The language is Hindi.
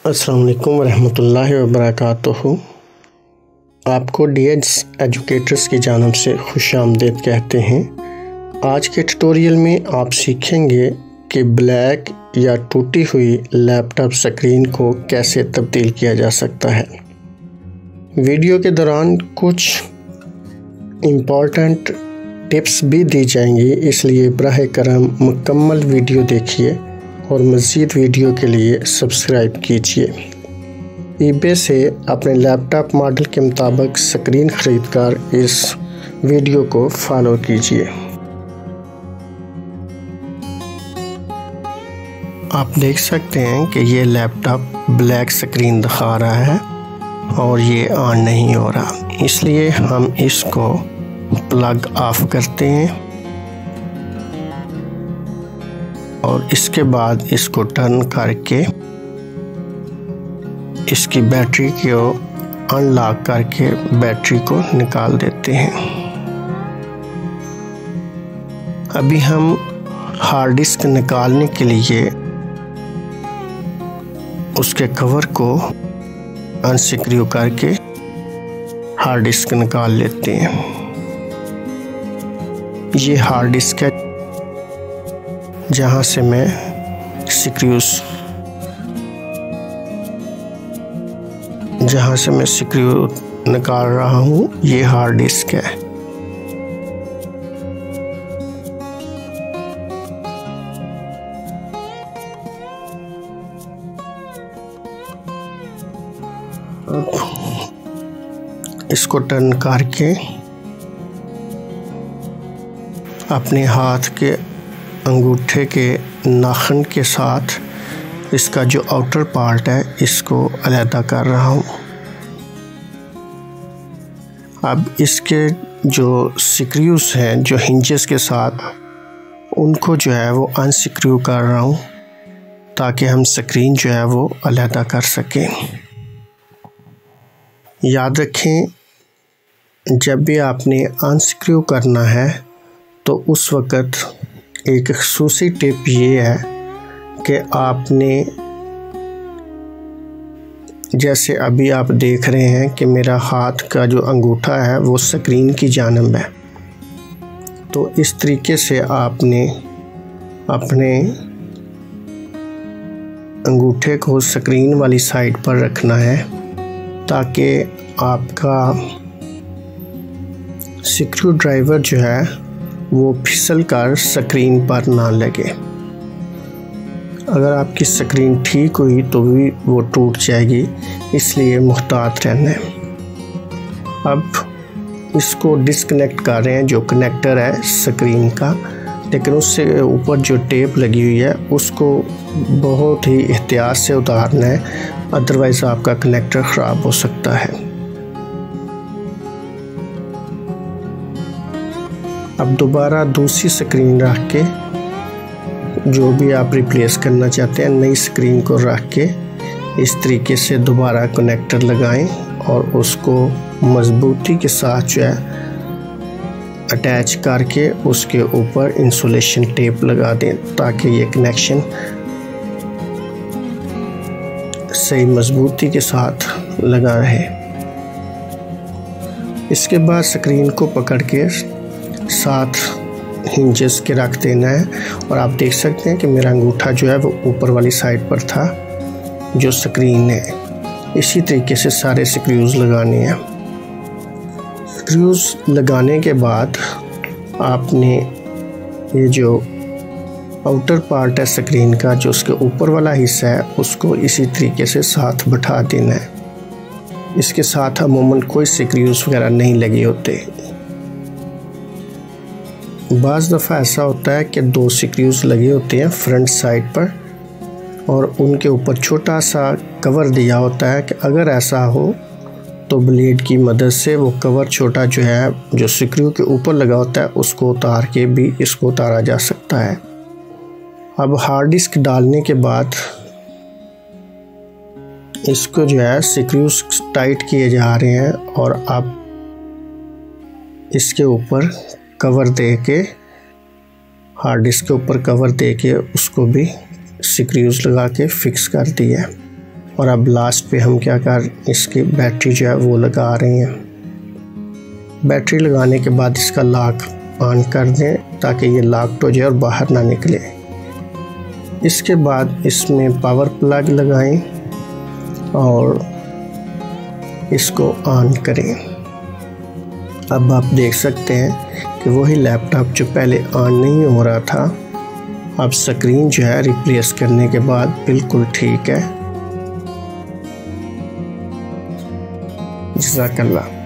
अस्सलाम वालेकुम वरहमतुल्लाहि वबरकातुहू। आपको डीएड्स एजुकेटर्स की जानिब से खुशामदीद कहते हैं। आज के ट्यूटोरियल में आप सीखेंगे कि ब्लैक या टूटी हुई लैपटॉप स्क्रीन को कैसे तब्दील किया जा सकता है। वीडियो के दौरान कुछ इम्पॉर्टेंट टिप्स भी दी जाएंगी, इसलिए बराह करम मुकम्मल वीडियो देखिए और मज़ीद वीडियो के लिए सब्सक्राइब कीजिए। ईबे से अपने लैपटॉप मॉडल के मुताबिक स्क्रीन ख़रीदकर इस वीडियो को फॉलो कीजिए। आप देख सकते हैं कि ये लैपटॉप ब्लैक स्क्रीन दिखा रहा है और ये ऑन नहीं हो रहा, इसलिए हम इसको प्लग ऑफ करते हैं और इसके बाद इसको टर्न करके इसकी बैटरी को अनलॉक करके बैटरी को निकाल देते हैं। अभी हम हार्ड डिस्क निकालने के लिए उसके कवर को अनसिक्रू करके हार्ड डिस्क निकाल लेते हैं। ये हार्ड डिस्क है जहाँ से मैं स्क्रू निकाल रहा हूँ, ये हार्ड डिस्क है। इसको टर्न करके अपने हाथ के अंगूठे के नाखून के साथ इसका जो आउटर पार्ट है इसको अलहदा कर रहा हूँ। अब इसके जो स्क्रूज हैं जो हिंजेस के साथ, उनको जो है वो अनस्क्रू कर रहा हूँ ताकि हम स्क्रीन जो है वो अलहदा कर सकें। याद रखें, जब भी आपने अनस्क्रू करना है तो उस वक़्त एक ख़ुसूसी टिप ये है कि आपने, जैसे अभी आप देख रहे हैं कि मेरा हाथ का जो अंगूठा है वो स्क्रीन की जानिब है, तो इस तरीके से आपने अपने अंगूठे को स्क्रीन वाली साइड पर रखना है ताकि आपका स्क्रू ड्राइवर जो है वो फिसल कर स्क्रीन पर ना लगे। अगर आपकी स्क्रीन ठीक हुई तो भी वो टूट जाएगी, इसलिए मुहतात रहना है। अब इसको डिस्कनेक्ट कर रहे हैं, जो कनेक्टर है स्क्रीन का, लेकिन उससे ऊपर जो टेप लगी हुई है उसको बहुत ही एहतियात से उतारना है, अदरवाइज़ आपका कनेक्टर ख़राब हो सकता है। अब दोबारा दूसरी स्क्रीन रख के, जो भी आप रिप्लेस करना चाहते हैं, नई स्क्रीन को रख के इस तरीके से दोबारा कनेक्टर लगाएं और उसको मज़बूती के साथ जो है अटैच करके उसके ऊपर इंसुलेशन टेप लगा दें ताकि ये कनेक्शन सही मज़बूती के साथ लगा रहे। इसके बाद स्क्रीन को पकड़ के साथ हिंजेस के रख देना है और आप देख सकते हैं कि मेरा अंगूठा जो है वो ऊपर वाली साइड पर था जो स्क्रीन है। इसी तरीके से सारे स्क्रूज लगाने हैं। स्क्रूज लगाने के बाद आपने ये जो आउटर पार्ट है स्क्रीन का, जो उसके ऊपर वाला हिस्सा है, उसको इसी तरीके से साथ बैठा देना है। इसके साथ अमूमन कोई स्क्रूज वगैरह नहीं लगे होते। बाज़ दफ़ा ऐसा होता है कि दो स्क्रूज लगे होते हैं फ्रंट साइड पर और उनके ऊपर छोटा सा कवर दिया होता है कि अगर ऐसा हो तो ब्लेड की मदद से वो कवर छोटा जो है, जो स्क्रू के ऊपर लगा होता है, उसको उतार के भी इसको उतारा जा सकता है। अब हार्ड डिस्क डालने के बाद इसको जो है स्क्रूज टाइट किए जा रहे हैं और अब इसके ऊपर कवर दे के, हार्ड डिस्क के ऊपर कवर दे के उसको भी स्क्रूज लगा के फिक्स कर दिया और अब लास्ट पे हम क्या कर, इसकी बैटरी जो है वो लगा रहे हैं। बैटरी लगाने के बाद इसका लॉक ऑन कर दें ताकि ये लॉक हो जाए और बाहर ना निकले। इसके बाद इसमें पावर प्लग लगाएं और इसको ऑन करें। अब आप देख सकते हैं कि वही लैपटॉप जो पहले ऑन नहीं हो रहा था, अब स्क्रीन जो है रिप्लेस करने के बाद बिल्कुल ठीक है। जज़ाकल्लाह।